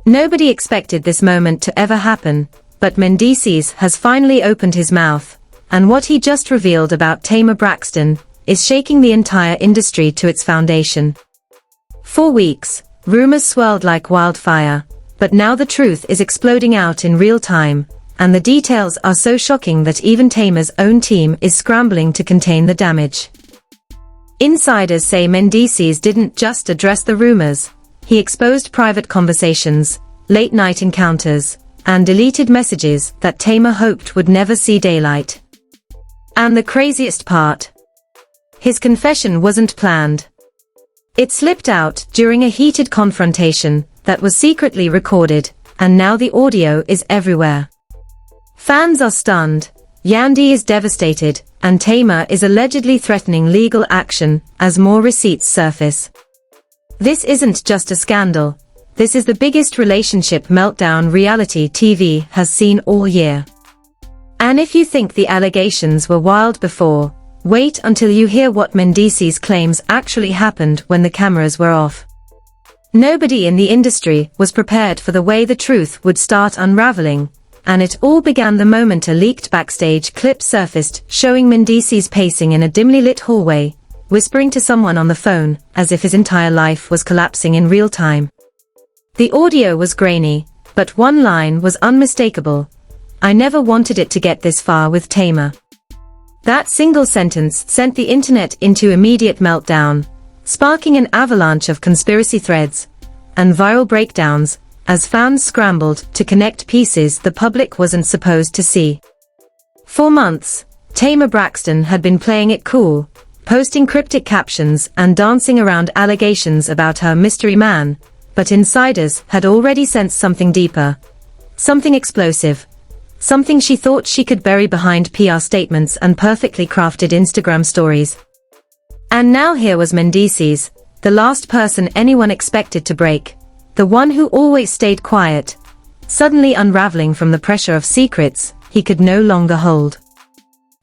Nobody expected this moment to ever happen, but Mendeecees has finally opened his mouth, and what he just revealed about Tamar Braxton is shaking the entire industry to its foundation. For weeks, rumors swirled like wildfire, but now the truth is exploding out in real time, and the details are so shocking that even Tamar's own team is scrambling to contain the damage. Insiders say Mendeecees didn't just address the rumors, he exposed private conversations, late-night encounters, and deleted messages that Tamar hoped would never see daylight. And the craziest part? His confession wasn't planned. It slipped out during a heated confrontation that was secretly recorded, and now the audio is everywhere. Fans are stunned, Yandy is devastated, and Tamar is allegedly threatening legal action as more receipts surface. This isn't just a scandal, this is the biggest relationship meltdown reality TV has seen all year. And if you think the allegations were wild before, wait until you hear what Mendeecees claims actually happened when the cameras were off. Nobody in the industry was prepared for the way the truth would start unraveling, and it all began the moment a leaked backstage clip surfaced showing Mendeecees pacing in a dimly lit hallway, whispering to someone on the phone, as if his entire life was collapsing in real time. The audio was grainy, but one line was unmistakable: "I never wanted it to get this far with Tamar." That single sentence sent the internet into immediate meltdown, sparking an avalanche of conspiracy threads and viral breakdowns as fans scrambled to connect pieces the public wasn't supposed to see. For months, Tamar Braxton had been playing it cool, posting cryptic captions and dancing around allegations about her mystery man, but insiders had already sensed something deeper, something explosive, something she thought she could bury behind PR statements and perfectly crafted Instagram stories. And now here was Mendeecees, the last person anyone expected to break, the one who always stayed quiet, suddenly unraveling from the pressure of secrets he could no longer hold.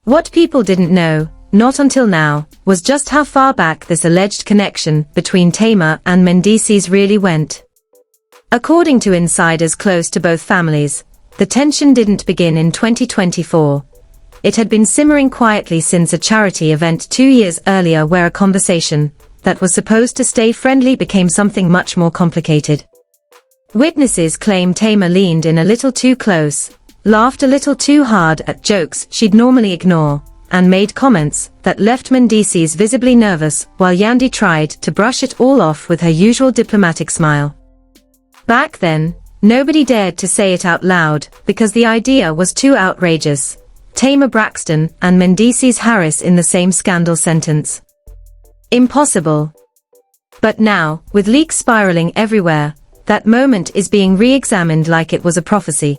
What people didn't know, not until now, was just how far back this alleged connection between Tamar and Mendeecees really went. According to insiders close to both families, the tension didn't begin in 2024. It had been simmering quietly since a charity event 2 years earlier where a conversation that was supposed to stay friendly became something much more complicated. Witnesses claim Tamar leaned in a little too close, laughed a little too hard at jokes she'd normally ignore, and made comments that left Mendeecees visibly nervous while Yandy tried to brush it all off with her usual diplomatic smile. Back then, nobody dared to say it out loud because the idea was too outrageous. Tamar Braxton and Mendeecees Harris in the same scandal sentence. Impossible. But now, with leaks spiraling everywhere, that moment is being re-examined like it was a prophecy.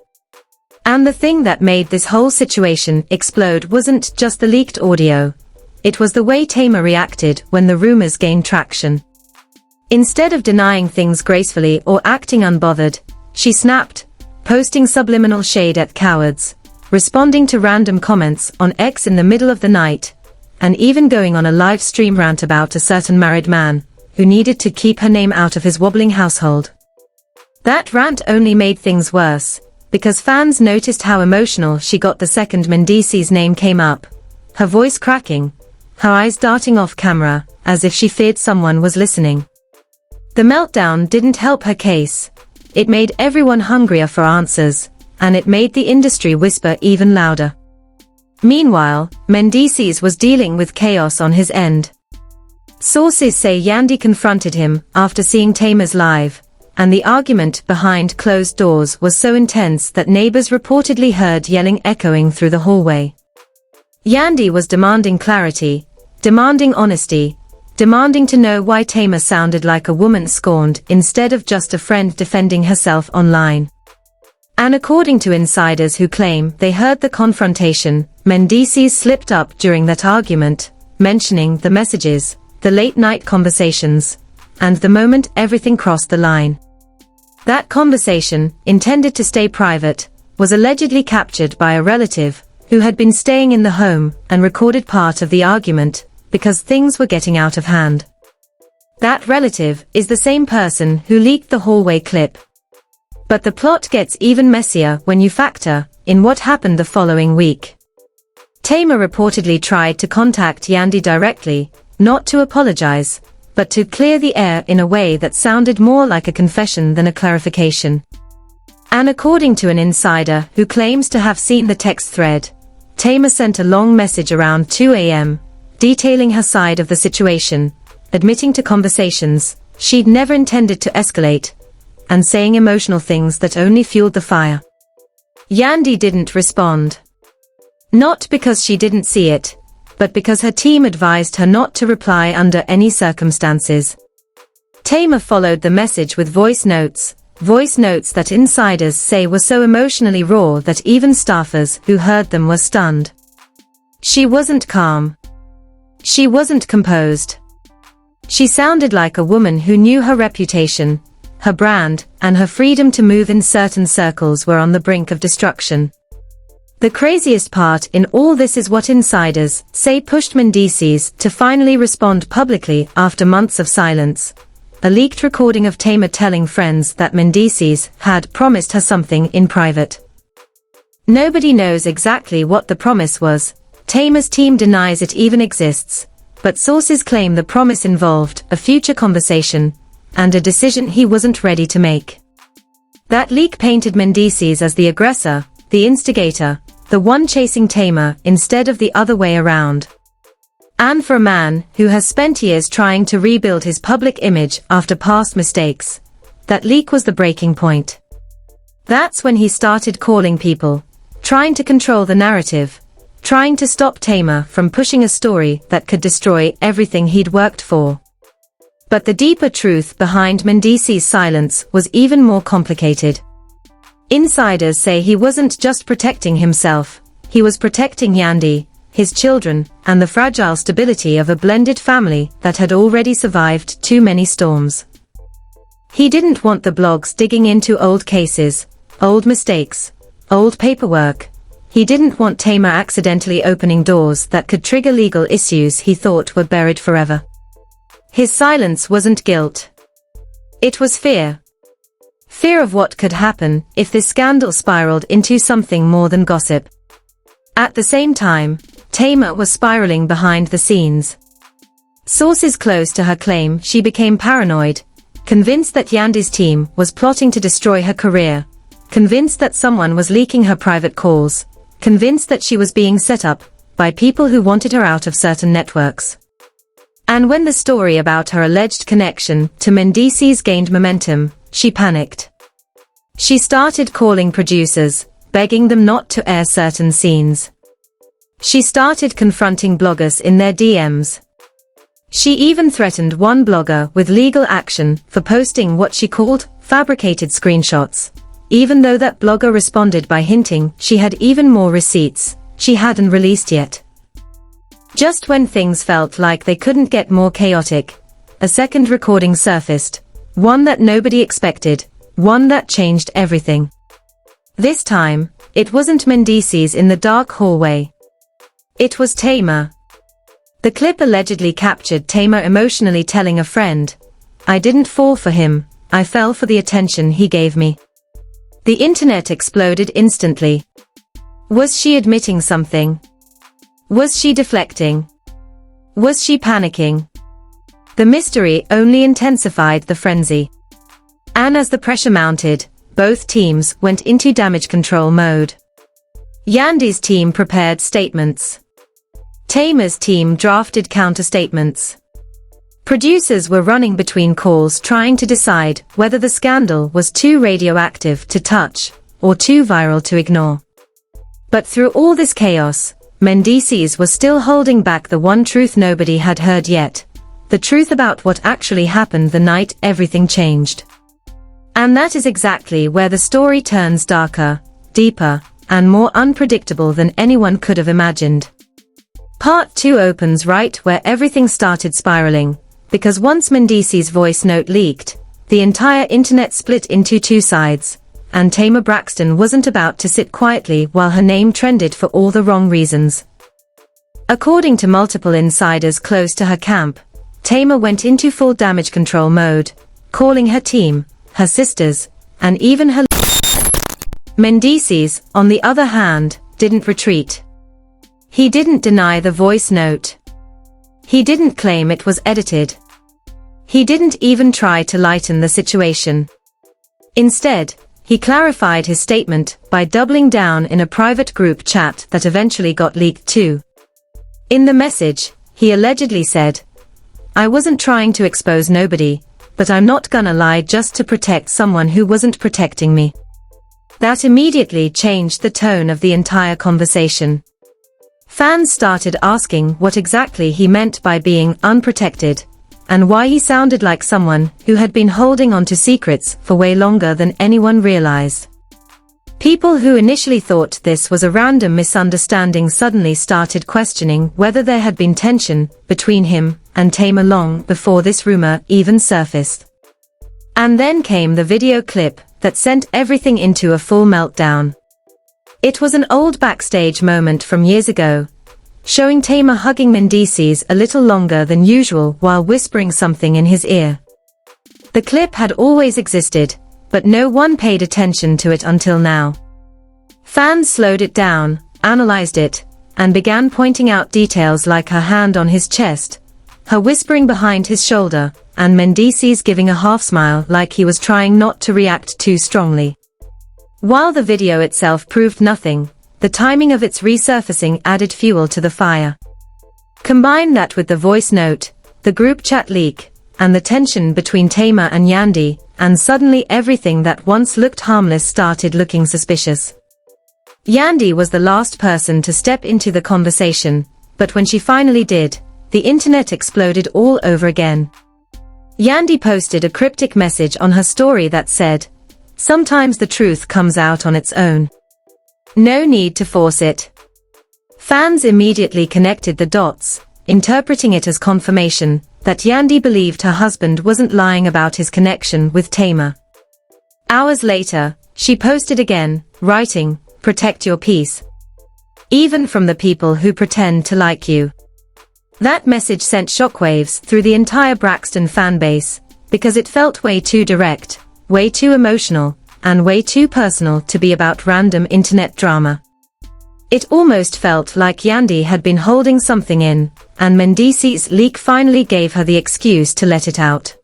And the thing that made this whole situation explode wasn't just the leaked audio. It was the way Tamar reacted when the rumors gained traction. Instead of denying things gracefully or acting unbothered, she snapped, posting subliminal shade at cowards, responding to random comments on X in the middle of the night, and even going on a live stream rant about a certain married man who needed to keep her name out of his wobbling household. That rant only made things worse, because fans noticed how emotional she got the second Mendeecees' name came up, her voice cracking, her eyes darting off camera, as if she feared someone was listening. The meltdown didn't help her case. It made everyone hungrier for answers, and it made the industry whisper even louder. Meanwhile, Mendeecees was dealing with chaos on his end. Sources say Yandy confronted him after seeing Tamar's live, and the argument behind closed doors was so intense that neighbors reportedly heard yelling echoing through the hallway. Yandy was demanding clarity, demanding honesty, demanding to know why Tamar sounded like a woman scorned instead of just a friend defending herself online. And according to insiders who claim they heard the confrontation, Mendeecees slipped up during that argument, mentioning the messages, the late-night conversations, and the moment everything crossed the line. That conversation, intended to stay private, was allegedly captured by a relative who had been staying in the home and recorded part of the argument because things were getting out of hand. That relative is the same person who leaked the hallway clip. But the plot gets even messier when you factor in what happened the following week. Tamar reportedly tried to contact Yandy directly, not to apologize, but to clear the air in a way that sounded more like a confession than a clarification. And according to an insider who claims to have seen the text thread, Tamar sent a long message around 2 a.m., detailing her side of the situation, admitting to conversations she'd never intended to escalate, and saying emotional things that only fueled the fire. Yandy didn't respond. Not because she didn't see it, but because her team advised her not to reply under any circumstances. Tamar followed the message with voice notes that insiders say were so emotionally raw that even staffers who heard them were stunned. She wasn't calm. She wasn't composed. She sounded like a woman who knew her reputation, her brand, and her freedom to move in certain circles were on the brink of destruction. The craziest part in all this is what insiders say pushed Mendeecees to finally respond publicly after months of silence. A leaked recording of Tamar telling friends that Mendeecees had promised her something in private. Nobody knows exactly what the promise was. Tamar's team denies it even exists, but sources claim the promise involved a future conversation and a decision he wasn't ready to make. That leak painted Mendeecees as the aggressor, the instigator, the one chasing Tamar instead of the other way around. And for a man who has spent years trying to rebuild his public image after past mistakes, that leak was the breaking point. That's when he started calling people, trying to control the narrative, trying to stop Tamar from pushing a story that could destroy everything he'd worked for. But the deeper truth behind Mendeecees' silence was even more complicated. Insiders say he wasn't just protecting himself, he was protecting Yandy, his children, and the fragile stability of a blended family that had already survived too many storms. He didn't want the blogs digging into old cases, old mistakes, old paperwork. He didn't want Tamar accidentally opening doors that could trigger legal issues he thought were buried forever. His silence wasn't guilt. It was fear. Fear of what could happen if this scandal spiraled into something more than gossip. At the same time, Tamar was spiraling behind the scenes. Sources close to her claim she became paranoid, convinced that Yandy's team was plotting to destroy her career, convinced that someone was leaking her private calls, convinced that she was being set up by people who wanted her out of certain networks. And when the story about her alleged connection to Mendeecees gained momentum, she panicked. She started calling producers, begging them not to air certain scenes. She started confronting bloggers in their DMs. She even threatened one blogger with legal action for posting what she called fabricated screenshots, even though that blogger responded by hinting she had even more receipts she hadn't released yet. Just when things felt like they couldn't get more chaotic, a second recording surfaced, one that nobody expected, one that changed everything. This time, it wasn't Mendeecees in the dark hallway. It was Tamar. The clip allegedly captured Tamar emotionally telling a friend, "I didn't fall for him, I fell for the attention he gave me." The internet exploded instantly. Was she admitting something? Was she deflecting? Was she panicking? The mystery only intensified the frenzy. And as the pressure mounted, both teams went into damage control mode. Yandy's team prepared statements. Tamar's team drafted counter-statements. Producers were running between calls trying to decide whether the scandal was too radioactive to touch, or too viral to ignore. But through all this chaos, Mendeecees was still holding back the one truth nobody had heard yet, the truth about what actually happened the night everything changed. And that is exactly where the story turns darker, deeper, and more unpredictable than anyone could have imagined. Part 2 opens right where everything started spiraling, because once Mendeecees' voice note leaked, the entire internet split into two sides, and Tamar Braxton wasn't about to sit quietly while her name trended for all the wrong reasons. According to multiple insiders close to her camp, Tamar went into full damage control mode, calling her team, her sisters, and even her Mendeecees, on the other hand, didn't retreat. He didn't deny the voice note. He didn't claim it was edited. He didn't even try to lighten the situation. Instead, he clarified his statement by doubling down in a private group chat that eventually got leaked too. In the message, he allegedly said, "I wasn't trying to expose nobody, but I'm not gonna lie just to protect someone who wasn't protecting me." That immediately changed the tone of the entire conversation. Fans started asking what exactly he meant by being unprotected, and why he sounded like someone who had been holding on to secrets for way longer than anyone realized. People who initially thought this was a random misunderstanding suddenly started questioning whether there had been tension between him and Tamar long before this rumor even surfaced. And then came the video clip that sent everything into a full meltdown. It was an old backstage moment from years ago, showing Tamar hugging Mendeecees a little longer than usual while whispering something in his ear. The clip had always existed, but no one paid attention to it until now. Fans slowed it down, analyzed it, and began pointing out details like her hand on his chest, her whispering behind his shoulder, and Mendeecees giving a half smile like he was trying not to react too strongly. While the video itself proved nothing, the timing of its resurfacing added fuel to the fire. Combine that with the voice note, the group chat leak, and the tension between Tamar and Yandy, and suddenly everything that once looked harmless started looking suspicious. Yandy was the last person to step into the conversation, but when she finally did, the internet exploded all over again. Yandy posted a cryptic message on her story that said, "Sometimes the truth comes out on its own. No need to force it." Fans immediately connected the dots, interpreting it as confirmation that Yandy believed her husband wasn't lying about his connection with Tamar. Hours later, she posted again, writing, "Protect your peace. Even from the people who pretend to like you." That message sent shockwaves through the entire Braxton fanbase, because it felt way too direct, way too emotional, and way too personal to be about random internet drama. It almost felt like Yandy had been holding something in, and Mendeecees' leak finally gave her the excuse to let it out.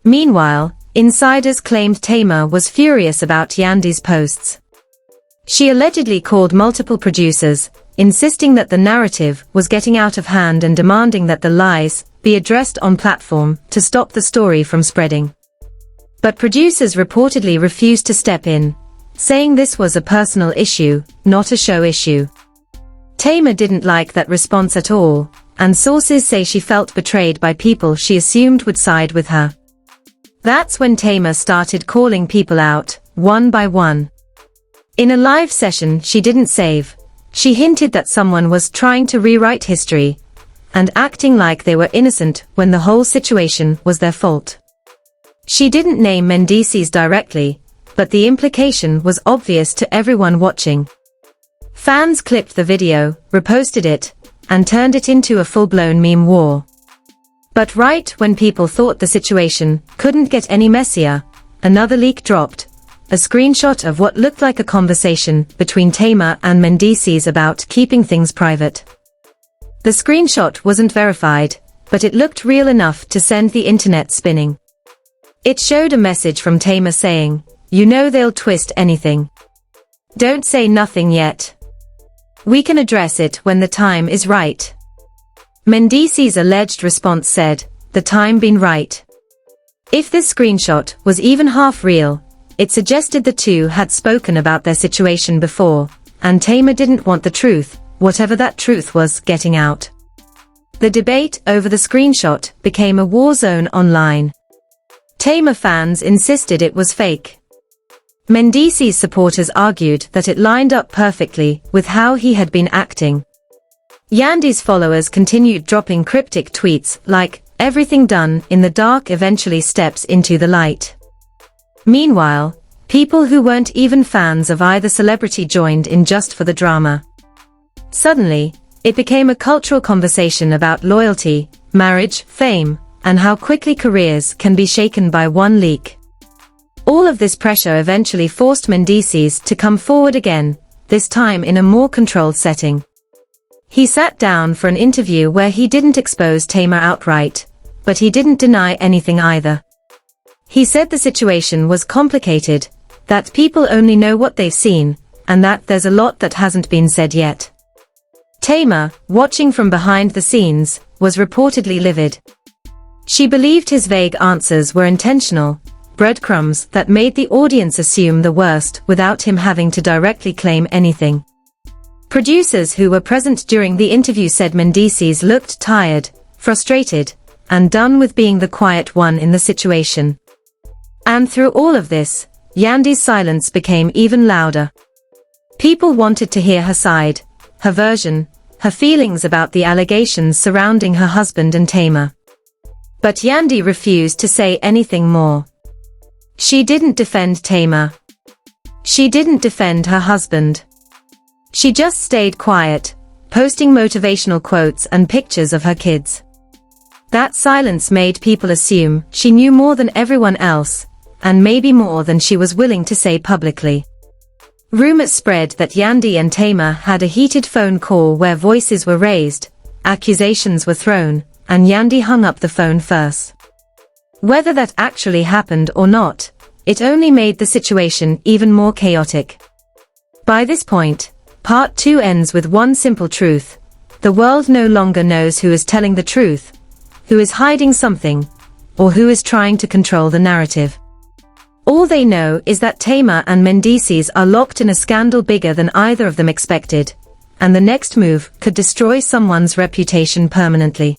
Meanwhile, insiders claimed Tamar was furious about Yandy's posts. She allegedly called multiple producers, insisting that the narrative was getting out of hand and demanding that the lies be addressed on platform to stop the story from spreading. But producers reportedly refused to step in, saying this was a personal issue, not a show issue. Tamar didn't like that response at all, and sources say she felt betrayed by people she assumed would side with her. That's when Tamar started calling people out, one by one. In a live session she didn't save, she hinted that someone was trying to rewrite history, and acting like they were innocent when the whole situation was their fault. She didn't name Mendeecees directly, but the implication was obvious to everyone watching. Fans clipped the video, reposted it, and turned it into a full-blown meme war. But right when people thought the situation couldn't get any messier, another leak dropped, a screenshot of what looked like a conversation between Tamar and Mendeecees about keeping things private. The screenshot wasn't verified, but it looked real enough to send the internet spinning. It showed a message from Tamar saying, "You know they'll twist anything. Don't say nothing yet. We can address it when the time is right." Mendeecees' alleged response said, "The time been right." If this screenshot was even half real, it suggested the two had spoken about their situation before, and Tamar didn't want the truth, whatever that truth was, getting out. The debate over the screenshot became a war zone online. Tamar fans insisted it was fake. Mendeecees supporters argued that it lined up perfectly with how he had been acting. Yandy's followers continued dropping cryptic tweets like, "Everything done in the dark eventually steps into the light." Meanwhile, people who weren't even fans of either celebrity joined in just for the drama. Suddenly, it became a cultural conversation about loyalty, marriage, fame, and how quickly careers can be shaken by one leak. All of this pressure eventually forced Mendeecees to come forward again, this time in a more controlled setting. He sat down for an interview where he didn't expose Tamar outright, but he didn't deny anything either. He said the situation was complicated, that people only know what they've seen, and that there's a lot that hasn't been said yet. Tamar, watching from behind the scenes, was reportedly livid. She believed his vague answers were intentional, breadcrumbs that made the audience assume the worst without him having to directly claim anything. Producers who were present during the interview said Mendeecees looked tired, frustrated, and done with being the quiet one in the situation. And through all of this, Yandy's silence became even louder. People wanted to hear her side, her version, her feelings about the allegations surrounding her husband and Tamar. But Yandy refused to say anything more. She didn't defend Tamar. She didn't defend her husband. She just stayed quiet, posting motivational quotes and pictures of her kids. That silence made people assume she knew more than everyone else, and maybe more than she was willing to say publicly. Rumors spread that Yandy and Tamar had a heated phone call where voices were raised, accusations were thrown, and Yandy hung up the phone first. Whether that actually happened or not, it only made the situation even more chaotic. By this point, Part 2 ends with one simple truth: the world no longer knows who is telling the truth, who is hiding something, or who is trying to control the narrative. All they know is that Tamar and Mendeecees are locked in a scandal bigger than either of them expected, and the next move could destroy someone's reputation permanently.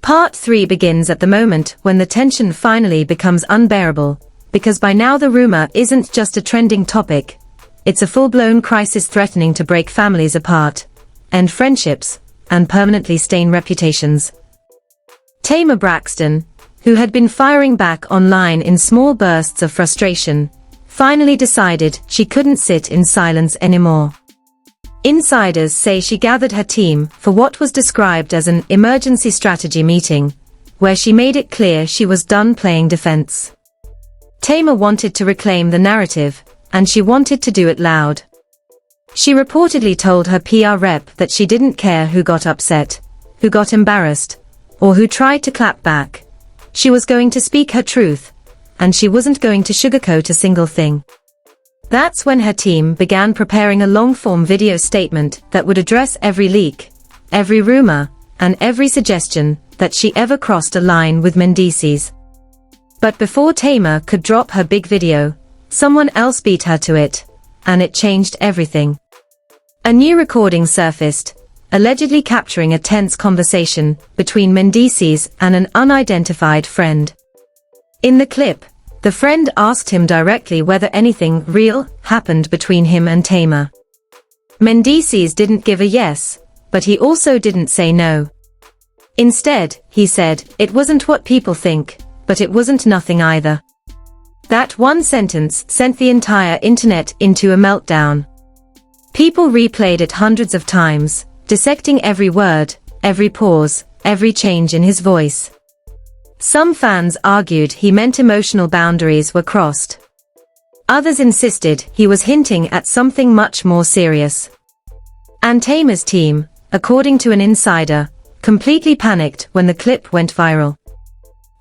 Part 3 begins at the moment when the tension finally becomes unbearable, because by now the rumor isn't just a trending topic. It's a full-blown crisis threatening to break families apart, end friendships, and permanently stain reputations. Tamar Braxton, who had been firing back online in small bursts of frustration, finally decided she couldn't sit in silence anymore. Insiders say she gathered her team for what was described as an emergency strategy meeting, where she made it clear she was done playing defense. Tamar wanted to reclaim the narrative, and she wanted to do it loud. She reportedly told her PR rep that she didn't care who got upset, who got embarrassed, or who tried to clap back. She was going to speak her truth, and she wasn't going to sugarcoat a single thing. That's when her team began preparing a long-form video statement that would address every leak, every rumor, and every suggestion that she ever crossed a line with Mendeecees. But before Tamar could drop her big video, someone else beat her to it, and it changed everything. A new recording surfaced, allegedly capturing a tense conversation between Mendeecees and an unidentified friend. In the clip, the friend asked him directly whether anything real happened between him and Tamar. Mendeecees didn't give a yes, but he also didn't say no. Instead, he said, "It wasn't what people think, but it wasn't nothing either." That one sentence sent the entire internet into a meltdown. People replayed it hundreds of times, dissecting every word, every pause, every change in his voice. Some fans argued he meant emotional boundaries were crossed. Others insisted he was hinting at something much more serious. And Tamar's team, according to an insider, completely panicked when the clip went viral.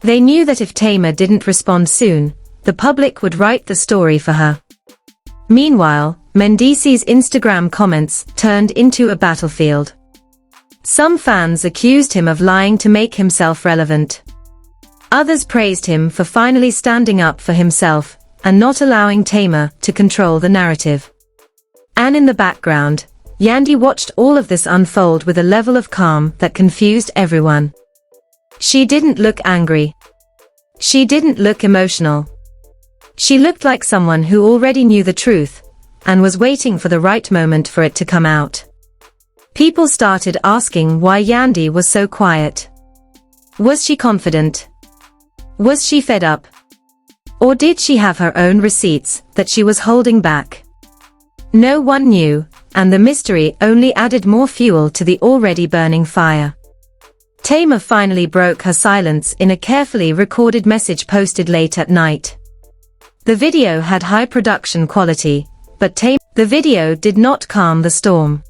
They knew that if Tamar didn't respond soon, the public would write the story for her. Meanwhile, Mendeecees' Instagram comments turned into a battlefield. Some fans accused him of lying to make himself relevant. Others praised him for finally standing up for himself and not allowing Tamar to control the narrative. And in the background, Yandy watched all of this unfold with a level of calm that confused everyone. She didn't look angry. She didn't look emotional. She looked like someone who already knew the truth, and was waiting for the right moment for it to come out. People started asking why Yandy was so quiet. Was she confident? Was she fed up? Or did she have her own receipts that she was holding back? No one knew, and the mystery only added more fuel to the already burning fire. Tamar finally broke her silence in a carefully recorded message posted late at night. The video had high production quality, but the video did not calm the storm.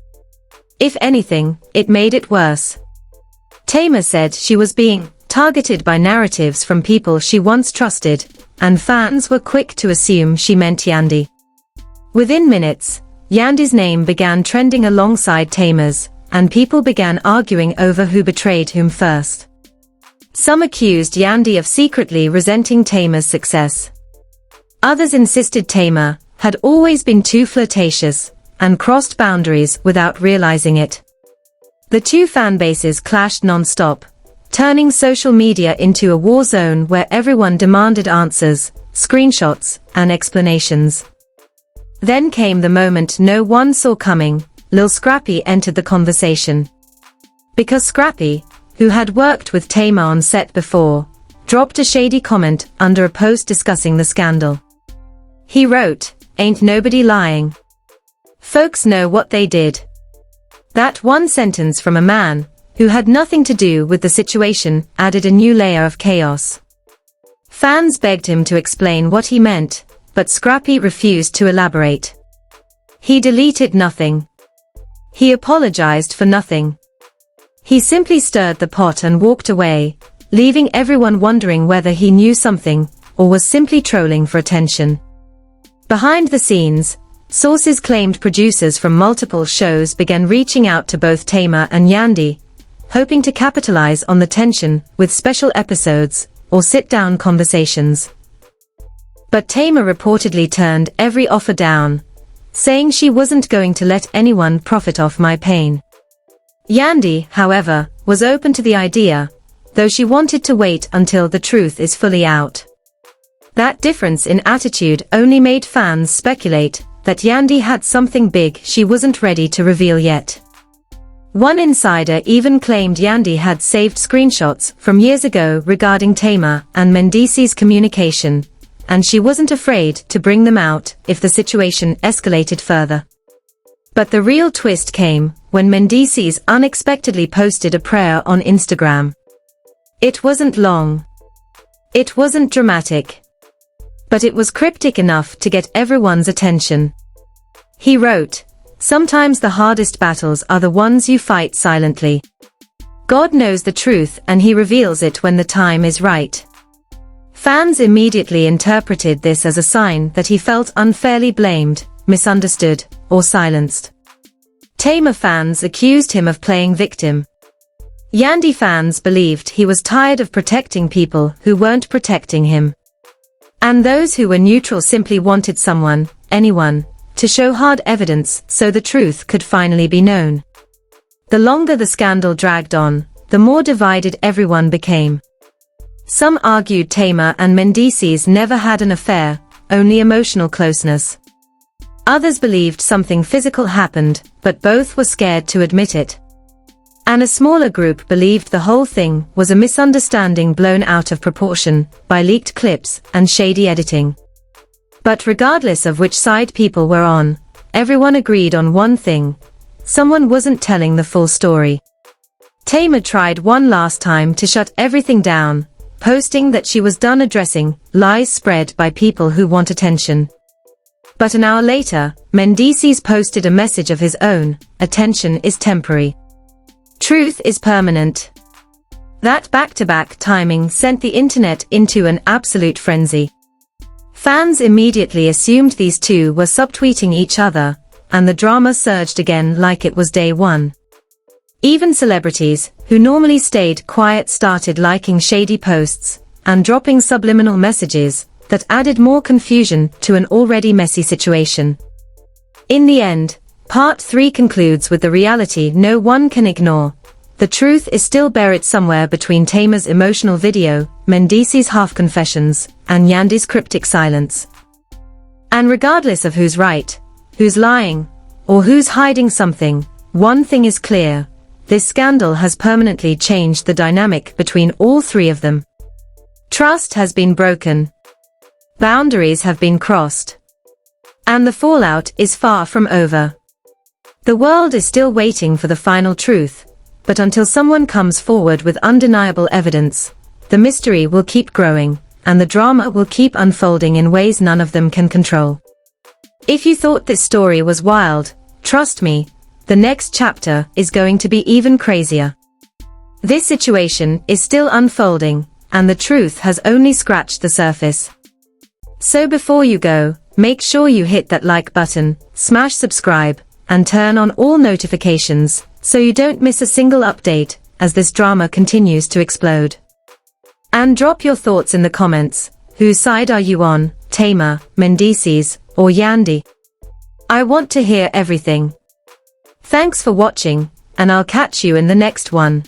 If anything, it made it worse. Tamar said she was being targeted by narratives from people she once trusted, and fans were quick to assume she meant Yandy. Within minutes, Yandy's name began trending alongside Tamar's, and people began arguing over who betrayed whom first. Some accused Yandy of secretly resenting Tamar's success. Others insisted Tamar had always been too flirtatious, and crossed boundaries without realizing it. The two fan bases clashed non-stop, turning social media into a war zone where everyone demanded answers, screenshots, and explanations. Then came the moment no one saw coming. Lil Scrappy entered the conversation. Because Scrappy, who had worked with Tamar on set before, dropped a shady comment under a post discussing the scandal. He wrote, "Ain't nobody lying. Folks know what they did." That one sentence from a man who had nothing to do with the situation added a new layer of chaos. Fans begged him to explain what he meant, but Scrappy refused to elaborate. He deleted nothing. He apologized for nothing. He simply stirred the pot and walked away, leaving everyone wondering whether he knew something, or was simply trolling for attention. Behind the scenes, sources claimed producers from multiple shows began reaching out to both Tamar and Yandy, hoping to capitalize on the tension with special episodes or sit-down conversations. But Tamar reportedly turned every offer down, saying she wasn't going to let anyone profit off my pain. Yandy, however, was open to the idea, though she wanted to wait until the truth is fully out. That difference in attitude only made fans speculate that Yandy had something big she wasn't ready to reveal yet. One insider even claimed Yandy had saved screenshots from years ago regarding Tamar and Mendeecees' communication, and she wasn't afraid to bring them out if the situation escalated further. But the real twist came when Mendeecees unexpectedly posted a prayer on Instagram. It wasn't long. It wasn't dramatic. But it was cryptic enough to get everyone's attention. He wrote, "Sometimes the hardest battles are the ones you fight silently. God knows the truth and he reveals it when the time is right." Fans immediately interpreted this as a sign that he felt unfairly blamed, misunderstood, or silenced. Tamar fans accused him of playing victim. Yandy fans believed he was tired of protecting people who weren't protecting him. And those who were neutral simply wanted someone, anyone, to show hard evidence so the truth could finally be known. The longer the scandal dragged on, the more divided everyone became. Some argued Tamar and Mendeecees never had an affair, only emotional closeness. Others believed something physical happened, but both were scared to admit it. And a smaller group believed the whole thing was a misunderstanding blown out of proportion by leaked clips and shady editing. But regardless of which side people were on, everyone agreed on one thing: someone wasn't telling the full story. Tamar tried one last time to shut everything down, posting that she was done addressing lies spread by people who want attention. But an hour later, Mendeecees posted a message of his own: "Attention is temporary. Truth is permanent." That back-to-back timing sent the internet into an absolute frenzy. Fans immediately assumed these two were subtweeting each other, and the drama surged again like it was day one. Even celebrities, who normally stayed quiet, started liking shady posts and dropping subliminal messages that added more confusion to an already messy situation. In the end, Part 3 concludes with the reality no one can ignore. The truth is still buried somewhere between Tamar's emotional video, Mendeecees' half-confessions, and Yandy's cryptic silence. And regardless of who's right, who's lying, or who's hiding something, one thing is clear: this scandal has permanently changed the dynamic between all three of them. Trust has been broken. Boundaries have been crossed. And the fallout is far from over. The world is still waiting for the final truth, but until someone comes forward with undeniable evidence, the mystery will keep growing, and the drama will keep unfolding in ways none of them can control. If you thought this story was wild, trust me, the next chapter is going to be even crazier. This situation is still unfolding, and the truth has only scratched the surface. So before you go, make sure you hit that like button, smash subscribe, and turn on all notifications, so you don't miss a single update, as this drama continues to explode. And drop your thoughts in the comments. Whose side are you on, Tamar, Mendeecees, or Yandy? I want to hear everything. Thanks for watching, and I'll catch you in the next one.